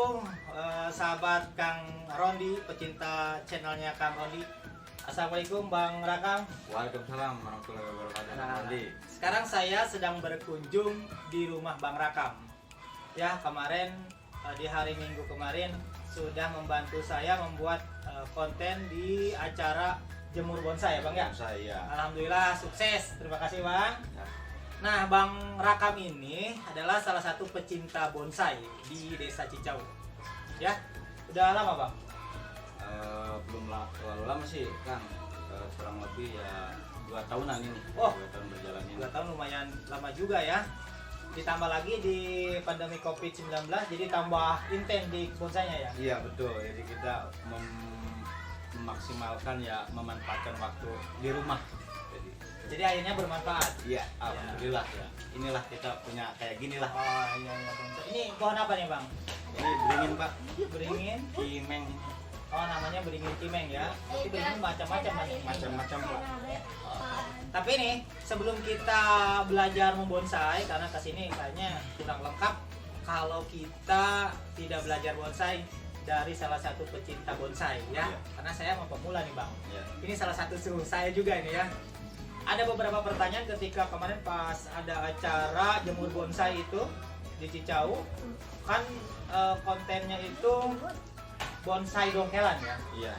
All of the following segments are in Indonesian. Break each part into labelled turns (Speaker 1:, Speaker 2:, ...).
Speaker 1: Assalamualaikum sahabat Kang Rondi, pecinta channelnya Kang Rondi. Assalamualaikum Bang Rakam.
Speaker 2: Waalaikumsalam warahmatullahi wabarakatuh.
Speaker 1: Nah, sekarang saya sedang berkunjung di rumah Bang Rakam. Ya, kemarin di hari Minggu kemarin sudah membantu saya membuat konten di acara jemur bonsai ya Bang ya.
Speaker 2: Saya.
Speaker 1: Alhamdulillah sukses. Terima kasih Bang.
Speaker 2: Ya.
Speaker 1: Nah, Bang Rakam ini adalah salah satu pecinta bonsai di Desa Cicau. Ya, udah lama Bang?
Speaker 2: Belum terlalu lama sih, Kang. Kurang lebih ya 2 tahunan ini.
Speaker 1: Oh,
Speaker 2: 2 tahun berjalan ini.
Speaker 1: 2 tahun lumayan lama juga ya. Ditambah lagi di pandemi COVID-19, jadi tambah intens di bonsainya ya?
Speaker 2: Iya, betul. Jadi kita memaksimalkan ya, memanfaatkan waktu di rumah.
Speaker 1: Jadi akhirnya bermanfaat.
Speaker 2: Iya, alhamdulillah ya. Inilah kita punya kayak gini lah.
Speaker 1: Oh iya bonsai. Ini pohon apa nih Bang?
Speaker 2: Ini beringin, Pak.
Speaker 1: Beringin.
Speaker 2: Kimeng.
Speaker 1: Oh, namanya beringin kimeng ya. Tapi beringin macam-macam Mas.
Speaker 2: Macam-macam, Pak.
Speaker 1: Tapi nih, sebelum kita belajar membonsai, karena kesini kayaknya kurang lengkap kalau kita tidak belajar bonsai dari salah satu pecinta bonsai ya.
Speaker 2: Iya.
Speaker 1: Karena saya mau pemula nih Bang.
Speaker 2: Iya.
Speaker 1: Ini salah satu suhu saya juga ini ya. Ada beberapa pertanyaan ketika kemarin pas ada acara jemur bonsai itu di Cicau, kan kontennya itu bonsai dongkelan ya.
Speaker 2: Iya.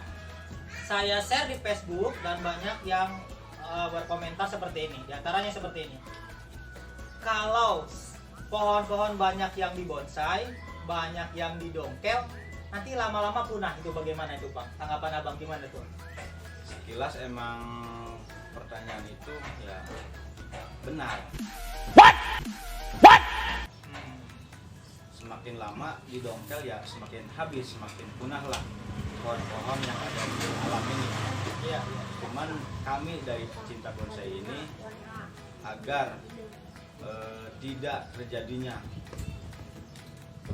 Speaker 1: Saya share di Facebook dan banyak yang berkomentar seperti ini. Di antaranya seperti ini. Kalau pohon-pohon banyak yang dibonsai, banyak yang didongkel, nanti lama-lama punah, itu bagaimana itu Bang? Tanggapan Abang gimana tuh?
Speaker 2: Sekilas emang pertanyaan itu ya benar. Semakin lama didongkel ya semakin habis, semakin punah lah pohon-pohon yang ada di alam ini.
Speaker 1: Iya.
Speaker 2: Cuman kami dari pecinta bonsai ini agar tidak terjadinya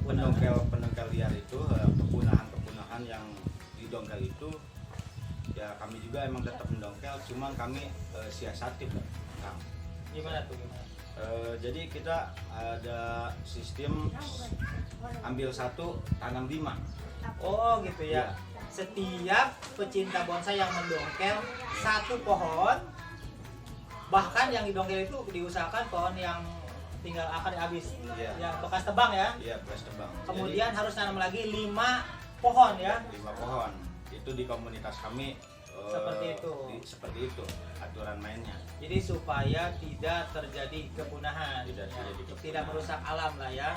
Speaker 2: pendongkel liar itu, kepunahan yang didongkel itu, ya kami juga emang tetap mendongkel, cuman kami siasati Kang.
Speaker 1: Gimana tuh gimana?
Speaker 2: Jadi kita ada sistem ambil 1 tanam 5.
Speaker 1: Oh gitu ya. Setiap pecinta bonsai yang mendongkel 1 pohon, bahkan yang didongkel itu diusahakan pohon yang tinggal akan habis,
Speaker 2: Iya.
Speaker 1: yang bekas tebang ya.
Speaker 2: Iya, bekas tebang.
Speaker 1: Kemudian harus tanam lagi 5 pohon ya.
Speaker 2: 5 pohon. Itu di komunitas kami
Speaker 1: Seperti itu.
Speaker 2: Seperti itu aturan mainnya.
Speaker 1: Jadi supaya tidak terjadi kepunahan,
Speaker 2: Tidak
Speaker 1: ya.
Speaker 2: terjadi kepunahan.
Speaker 1: Tidak merusak alam lah ya.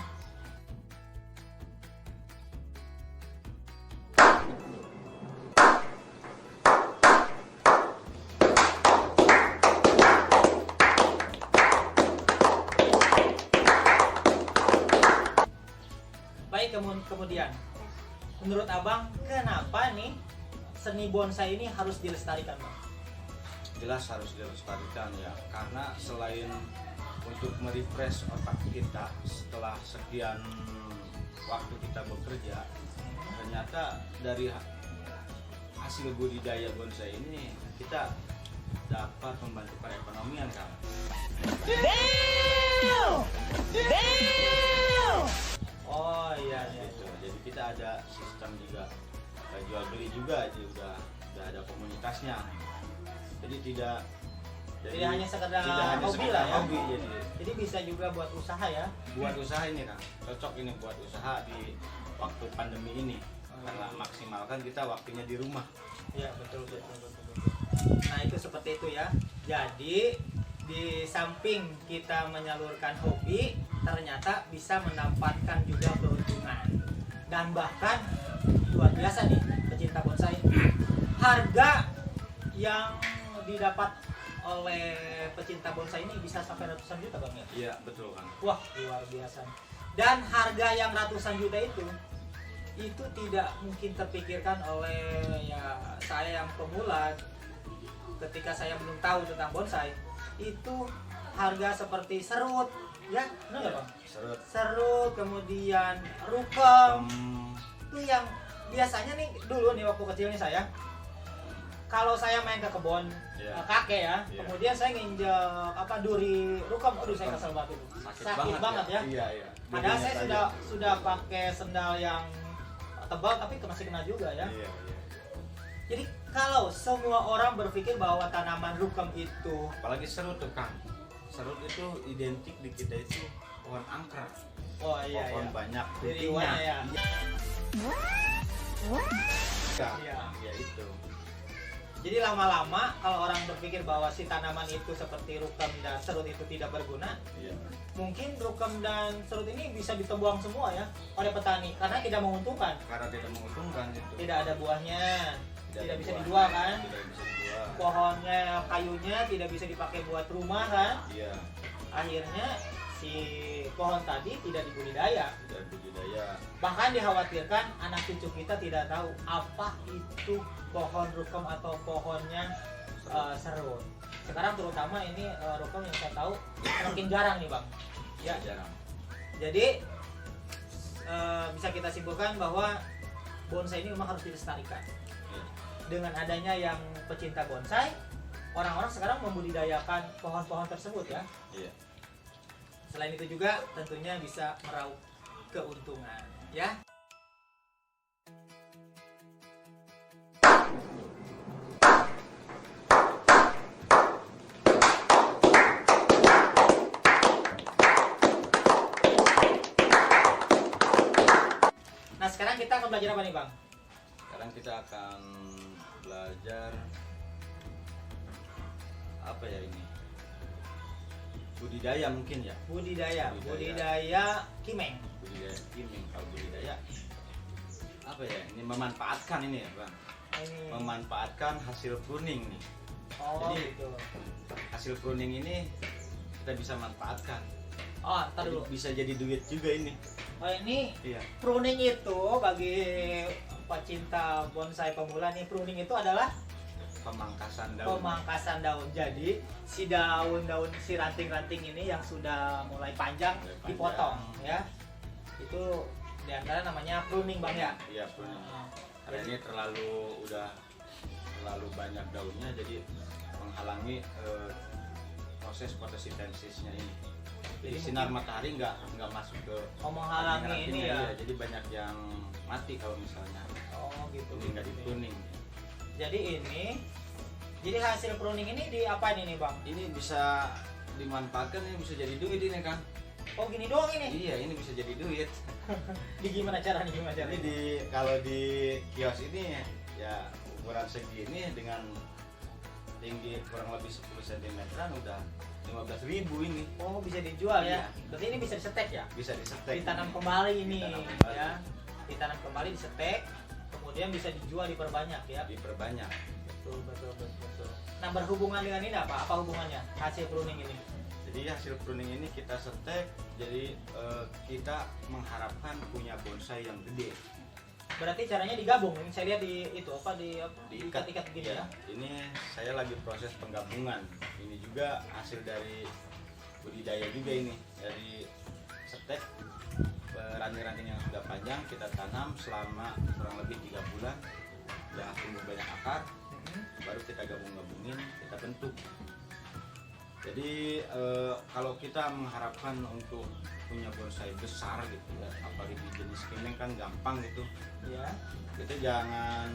Speaker 1: Baik, kemudian menurut Abang kenapa nih seni bonsai ini harus dilestarikan Bang?
Speaker 2: Jelas harus dilestarikan ya, karena selain untuk merefresh otak kita setelah sekian waktu kita bekerja, ternyata dari hasil budidaya bonsai ini kita dapat membantu perekonomian Kang.
Speaker 1: Oh iya.
Speaker 2: Gitu. Jadi kita ada sistem juga jual beli juga, jadi udah ada komunitasnya. Jadi tidak
Speaker 1: hanya sekedar hobi lah ya.
Speaker 2: Hobi,
Speaker 1: Jadi bisa juga buat usaha ya.
Speaker 2: buat usaha ini Kang, cocok ini buat usaha di waktu pandemi ini, karena maksimalkan kita waktunya di rumah.
Speaker 1: Iya betul. Nah itu seperti itu ya. Jadi di samping kita menyalurkan hobi, ternyata bisa mendapatkan juga keuntungan. Dan bahkan luar biasa nih pecinta bonsai, harga yang didapat oleh pecinta bonsai ini bisa sampai ratusan juta Bang ya?
Speaker 2: Iya betul Kang.
Speaker 1: Wah luar biasa. Dan harga yang ratusan juta itu tidak mungkin terpikirkan oleh ya saya yang pemula. Ketika saya belum tahu tentang bonsai, itu harga seperti serut ya, benar nggak Bang? Serut, kemudian rukem, itu yang biasanya nih dulu nih waktu kecilnya saya, kalau saya main ke kebun kakek ya, kemudian saya nginjek duri rukem, aduh saya kesel banget itu, sakit banget ya.
Speaker 2: Iya.
Speaker 1: Padahal saya sudah pakai sendal yang tebal tapi masih kena juga ya.
Speaker 2: Iya.
Speaker 1: Jadi kalau semua orang berpikir bahwa tanaman rukam itu,
Speaker 2: Apalagi serut tuh Kang. Serut itu identik di kita itu pohon angker.
Speaker 1: oh iya
Speaker 2: Pohon
Speaker 1: iya.
Speaker 2: banyak
Speaker 1: Jadi
Speaker 2: putihnya.
Speaker 1: warna ya.
Speaker 2: Iya.
Speaker 1: Iya.
Speaker 2: Iya itu.
Speaker 1: Jadi lama-lama kalau orang berpikir bahwa si tanaman itu seperti rukam dan serut itu tidak berguna,
Speaker 2: Iya.
Speaker 1: mungkin rukam dan serut ini bisa ditembuang semua ya oleh petani karena tidak menguntungkan.
Speaker 2: Karena tidak menguntungkan itu.
Speaker 1: Tidak ada buahnya, tidak
Speaker 2: ada
Speaker 1: bisa
Speaker 2: buah.
Speaker 1: dijual kan?
Speaker 2: Tidak bisa dijual.
Speaker 1: Pohonnya, kayunya tidak bisa dipakai buat rumah kan?
Speaker 2: Iya.
Speaker 1: Akhirnya si pohon tadi tidak dibudidaya.
Speaker 2: Tidak budidaya.
Speaker 1: Bahkan dikhawatirkan anak cucu kita tidak tahu apa itu pohon rukam atau pohonnya serut. Sekarang terutama ini rukam yang saya tahu semakin jarang nih bang. Ya,
Speaker 2: Jarang.
Speaker 1: jadi bisa kita simpulkan bahwa bonsai ini memang harus dilestarikan.
Speaker 2: Iya.
Speaker 1: Dengan adanya yang pecinta bonsai, orang-orang sekarang membudidayakan pohon-pohon tersebut ya.
Speaker 2: Iya.
Speaker 1: Selain itu juga tentunya bisa meraup keuntungan ya. Nah sekarang kita akan belajar apa nih bang?
Speaker 2: Sekarang kita akan belajar apa ya ini? Budidaya mungkin ya.
Speaker 1: Budidaya kimeng.
Speaker 2: Budidaya kiming. Kalau budidaya apa ya? Ini memanfaatkan ini ya, Bang.
Speaker 1: Ini.
Speaker 2: Memanfaatkan hasil pruning nih.
Speaker 1: Oh
Speaker 2: Jadi-
Speaker 1: gitu.
Speaker 2: Hasil pruning ini kita bisa manfaatkan.
Speaker 1: Oh ntar
Speaker 2: Jadi
Speaker 1: dulu.
Speaker 2: bisa jadi duit juga ini.
Speaker 1: Oh ini
Speaker 2: Iya.
Speaker 1: pruning itu bagi pecinta bonsai pemula nih, pruning itu adalah
Speaker 2: Pemangkasan daun.
Speaker 1: pemangkasan daun. Jadi si daun-daun, si ranting-ranting ini yang sudah mulai panjang
Speaker 2: Mulai panjang.
Speaker 1: dipotong ya. Itu diantara namanya pruning bang ya.
Speaker 2: Iya, pruning.
Speaker 1: Nah,
Speaker 2: Karena ini terlalu banyak daunnya jadi menghalangi proses fotosintesisnya ini. Jadi
Speaker 1: Jadi
Speaker 2: sinar
Speaker 1: mungkin-
Speaker 2: matahari nggak masuk ke
Speaker 1: menghalangi ini
Speaker 2: ranting-rantingnya,
Speaker 1: ya.
Speaker 2: iya. Jadi banyak yang mati kalau misalnya
Speaker 1: Oh gitu.
Speaker 2: ini nggak dipruning.
Speaker 1: Jadi jadi hasil pruning ini diapain ini bang?
Speaker 2: Ini bisa dimanfaatkan, ini bisa jadi duit ini kan.
Speaker 1: Oh gini doang ini.
Speaker 2: Iya, ini bisa jadi duit.
Speaker 1: Di gimana caranya? Gimana
Speaker 2: Jadi
Speaker 1: caranya?
Speaker 2: kalau di kios ini ya ukuran segini dengan tinggi kurang lebih 10 cm udah 15.000 ini.
Speaker 1: Oh bisa dijual ya.
Speaker 2: Iya.
Speaker 1: Berarti ini bisa disetek ya?
Speaker 2: Bisa disetek.
Speaker 1: Ditanam kembali ini
Speaker 2: Ditanam kembali.
Speaker 1: ya. Ditanam kembali, disetek, kemudian bisa dijual, diperbanyak ya.
Speaker 2: Diperbanyak.
Speaker 1: Betul. Nah berhubungan dengan ini apa? Apa hubungannya hasil pruning ini?
Speaker 2: Jadi hasil pruning ini kita setek, jadi kita mengharapkan punya bonsai yang gede.
Speaker 1: Berarti caranya digabung. Ini saya lihat di itu apa di ikat begini ya.
Speaker 2: Ini saya lagi proses penggabungan. Ini juga hasil dari budidaya juga ini. Dari setek ranting-ranting yang sudah panjang kita tanam selama kurang lebih 3 bulan. Ya tumbuh banyak akar, baru kita gabung-gabungin, kita bentuk. Jadi kalau kita mengharapkan untuk punya bonsai besar gitu ya, apalagi jenis kimeng kan gampang gitu.
Speaker 1: Ya.
Speaker 2: Kita jangan,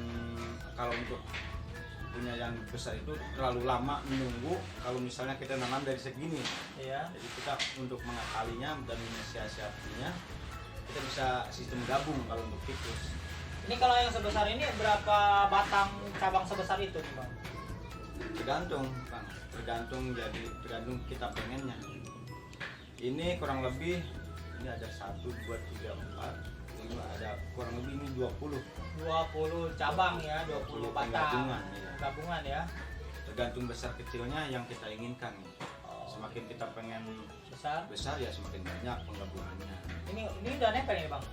Speaker 2: kalau untuk punya yang besar itu terlalu lama menunggu. Kalau misalnya kita nanam dari segini,
Speaker 1: Ya.
Speaker 2: jadi kita untuk mengakalinya dan menyiasatinya kita bisa sistem gabung kalau untuk tikus.
Speaker 1: Ini kalau yang sebesar ini berapa batang cabang sebesar itu nih bang?
Speaker 2: Tergantung Bang, tergantung kita pengennya. Ini kurang lebih, ini ada 1, 2, 3, 4, 5, ada kurang lebih ini 20
Speaker 1: cabang ya, 20 batang
Speaker 2: penggabungan, iya.
Speaker 1: gabungan ya.
Speaker 2: Tergantung besar kecilnya yang kita inginkan.
Speaker 1: Oh,
Speaker 2: Semakin kita pengen
Speaker 1: besar.
Speaker 2: ya semakin banyak penggabungannya.
Speaker 1: Ini udah nempel ini bang?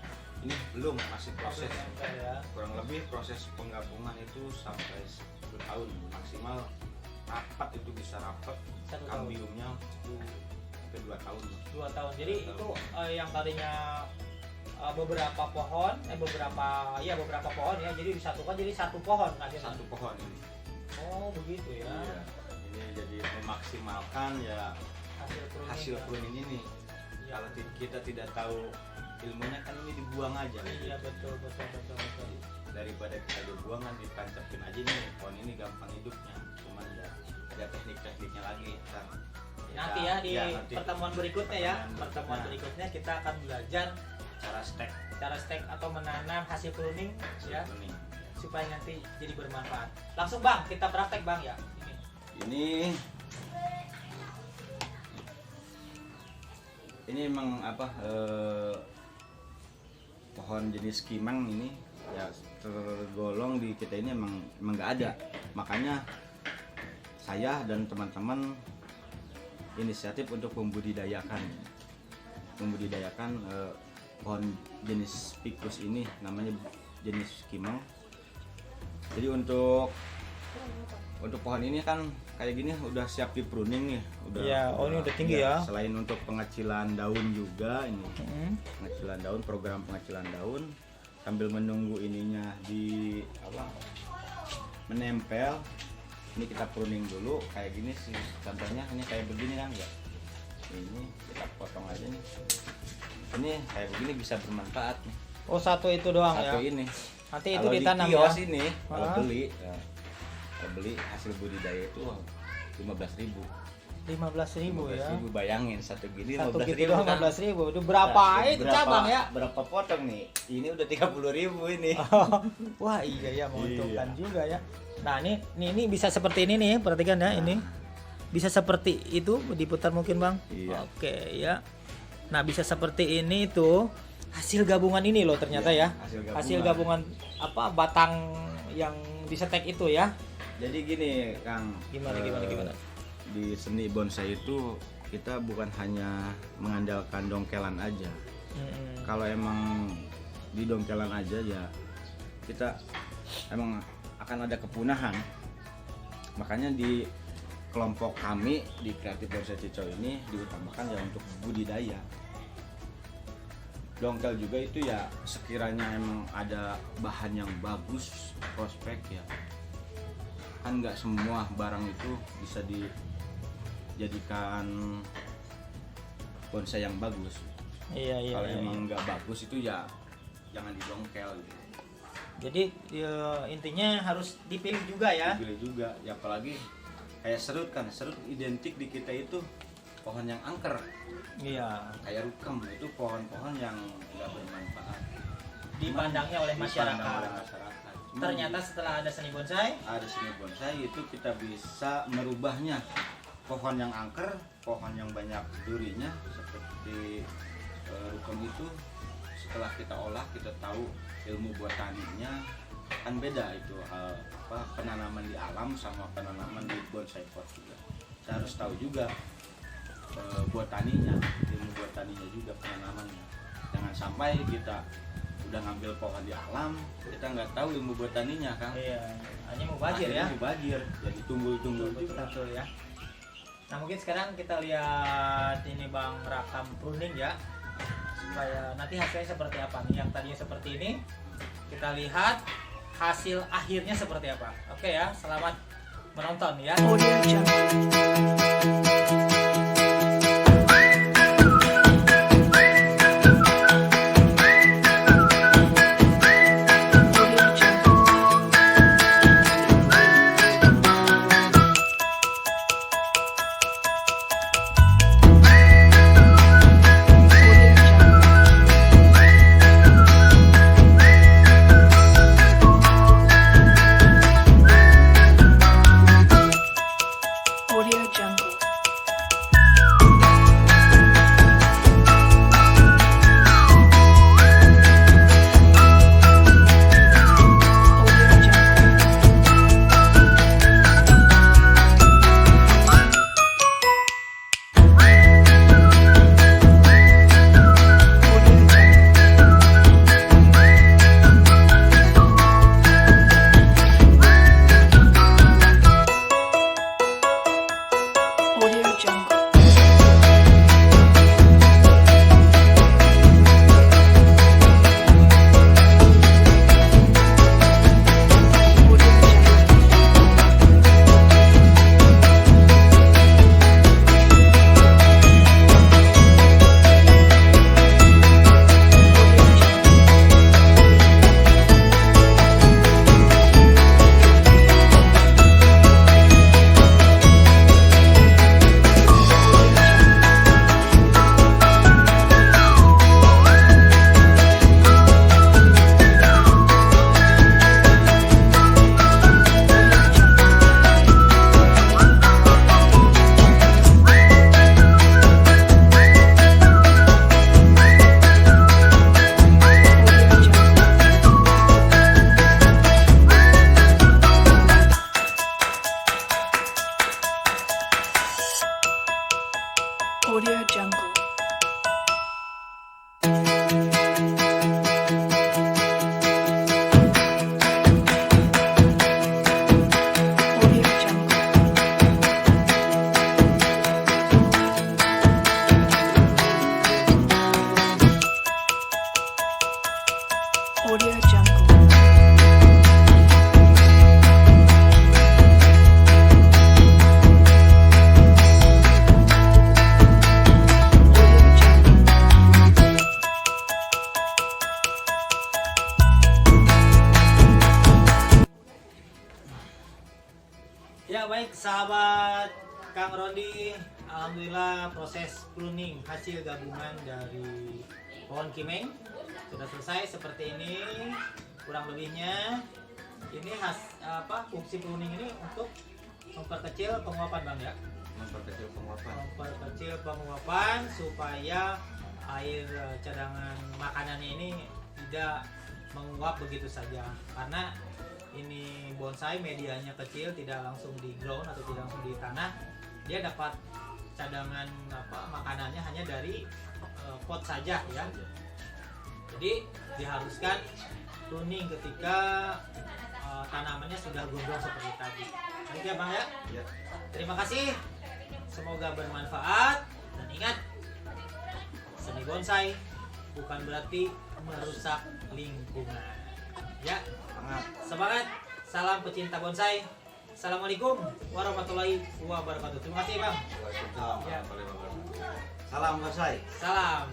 Speaker 2: Ini belum, masih proses.
Speaker 1: Belum nempel ya.
Speaker 2: Kurang lebih proses penggabungan itu sampai 1 tahun maksimal. Rapat itu bisa rapat,
Speaker 1: 1 tahun.
Speaker 2: kambiumnya itu ke 2 tahun.
Speaker 1: 2 tahun. Jadi
Speaker 2: 2
Speaker 1: itu
Speaker 2: tahun.
Speaker 1: yang tadinya beberapa pohon ya. Jadi disatukan jadi 1 pohon akhirnya.
Speaker 2: 1 pohon ini.
Speaker 1: Oh begitu ya.
Speaker 2: Iya. Ini jadi memaksimalkan ya hasil
Speaker 1: ya.
Speaker 2: pruning ini.
Speaker 1: Iya.
Speaker 2: Kalau kita tidak tahu ilmunya kan ini dibuang aja.
Speaker 1: Iya betul.
Speaker 2: daripada kita dibuang kan ditancapin aja nih pohon ini gampang hidupnya, cuman ya ada teknik-tekniknya lagi ntar.
Speaker 1: Nanti ya di
Speaker 2: nanti
Speaker 1: pertemuan berikutnya ya, pertemuan
Speaker 2: Nah.
Speaker 1: berikutnya kita akan belajar
Speaker 2: cara stek
Speaker 1: atau menanam hasil pruning ya,
Speaker 2: kuning.
Speaker 1: supaya nanti jadi bermanfaat. Langsung Bang, kita praktek Bang ya.
Speaker 2: Ini emang apa pohon jenis kimang ini ya tergolong di kita ini emang nggak ada, makanya saya dan teman-teman inisiatif untuk membudidayakan pohon jenis ficus ini, namanya jenis kimang. Jadi untuk pohon ini kan kayak gini udah siap di pruning nih, udah.
Speaker 3: Iya, oh ini udah tinggi ya.
Speaker 2: Selain untuk pengecilan daun juga ini, pengecilan daun, program pengecilan daun sambil menunggu ininya di apa menempel. Ini kita pruning dulu kayak gini sih. Contohnya ini kayak begini kan ya. Ini kita potong aja nih. Ini kayak begini bisa bermanfaat nih.
Speaker 3: Oh, satu itu doang
Speaker 2: Satu
Speaker 3: ya.
Speaker 2: ini.
Speaker 3: Nanti itu
Speaker 2: Kalau
Speaker 3: ditanam
Speaker 2: di
Speaker 3: ya.
Speaker 2: kios ini kalau
Speaker 3: Ah.
Speaker 2: beli ya, kalau beli hasil budidaya itu 15.000.
Speaker 3: 15.000 ya.
Speaker 2: 15.000, bayangin satu gini
Speaker 3: Satu
Speaker 2: 15.000
Speaker 3: gitu doang
Speaker 2: kan.
Speaker 3: 15.000. Itu berapa itu cabang ya?
Speaker 2: Berapa potong nih? Ini udah 30.000 ini.
Speaker 3: Wah, iya ya, menguntungkan
Speaker 2: Iya.
Speaker 3: juga ya. Nah, ini bisa seperti ini nih, perhatikan ya, ini. Bisa seperti itu, diputar mungkin, Bang.
Speaker 2: Iya.
Speaker 3: Oke, ya. Nah, bisa seperti ini tuh. Hasil gabungan ini loh ternyata
Speaker 2: Iya,
Speaker 3: ya.
Speaker 2: hasil
Speaker 3: Hasil gabungan apa batang yang disetek itu ya.
Speaker 2: Jadi gini, Kang.
Speaker 3: Gimana?
Speaker 2: Di seni bonsai itu kita bukan hanya mengandalkan dongkelan aja. Kalau emang di dongkelan aja ya kita emang akan ada kepunahan. Makanya di kelompok kami di Kreatif Bonsai Cicau ini diutamakan ya untuk budidaya. Dongkel juga itu ya sekiranya emang ada bahan yang bagus, prospek ya. Kan nggak semua barang itu bisa dijadikan bonsai yang bagus.
Speaker 3: Iya.
Speaker 2: Kalau emang nggak bagus itu ya jangan didongkel gitu.
Speaker 3: Jadi ya, intinya harus dipilih juga ya.
Speaker 2: Dipilih juga, ya apalagi kayak serut kan, serut identik di kita itu pohon yang angker.
Speaker 3: Iya.
Speaker 2: Kayak rukem itu pohon-pohon yang nggak bermanfaat.
Speaker 1: Dipandangnya oleh
Speaker 2: Dipandang
Speaker 1: masyarakat.
Speaker 2: oleh masyarakat. Cuman
Speaker 1: Ternyata setelah ada seni bonsai,
Speaker 2: ada seni bonsai itu kita bisa merubahnya. Pohon yang angker, pohon yang banyak durinya seperti rukem itu, setelah kita olah kita tahu ilmu botaninya kan beda itu, penanaman di alam sama penanaman di bonsai pot juga. Kita harus tahu juga botaninya, ilmu botaninya juga, penanamannya. Jangan sampai kita udah ngambil pohon di alam, kita nggak tahu ilmu botaninya kan.
Speaker 1: iya, hanya mubazir ya.
Speaker 2: Akhirnya mubazir, jadi tumbul-tumbul juga.
Speaker 1: Betul ya. Nah, mungkin sekarang kita lihat ini Bang rakam pruning ya, supaya nanti hasilnya seperti apa nih. Yang tadinya seperti ini, kita lihat hasil akhirnya seperti apa. Oke ya, selamat menonton ya.
Speaker 4: Audio Jungle.
Speaker 1: Ya baik sahabat Kang Rodi, alhamdulillah proses pruning hasil gabungan dari pohon kimeng sudah selesai seperti ini kurang lebihnya. Ini fungsi pruning ini untuk memperkecil penguapan Bang ya. Memperkecil penguapan supaya air cadangan makanannya ini tidak menguap begitu saja, karena ini bonsai medianya kecil, tidak langsung di ground atau tidak langsung di tanah, dia dapat cadangan makanannya hanya dari pot saja ya. Jadi diharuskan pruning ketika tanamannya sudah gondrong seperti tadi. Baik ya Bang ya.
Speaker 2: Ya.
Speaker 1: Terima kasih, semoga bermanfaat, dan ingat, seni bonsai bukan berarti merusak lingkungan ya. Semangat, salam pecinta bonsai. Assalamualaikum warahmatullahi wabarakatuh. Terima kasih Bang.
Speaker 2: Waalaikumsalam
Speaker 1: Ya.
Speaker 2: warahmatullahi wabarakatuh. Salam bonsai.
Speaker 1: Salam.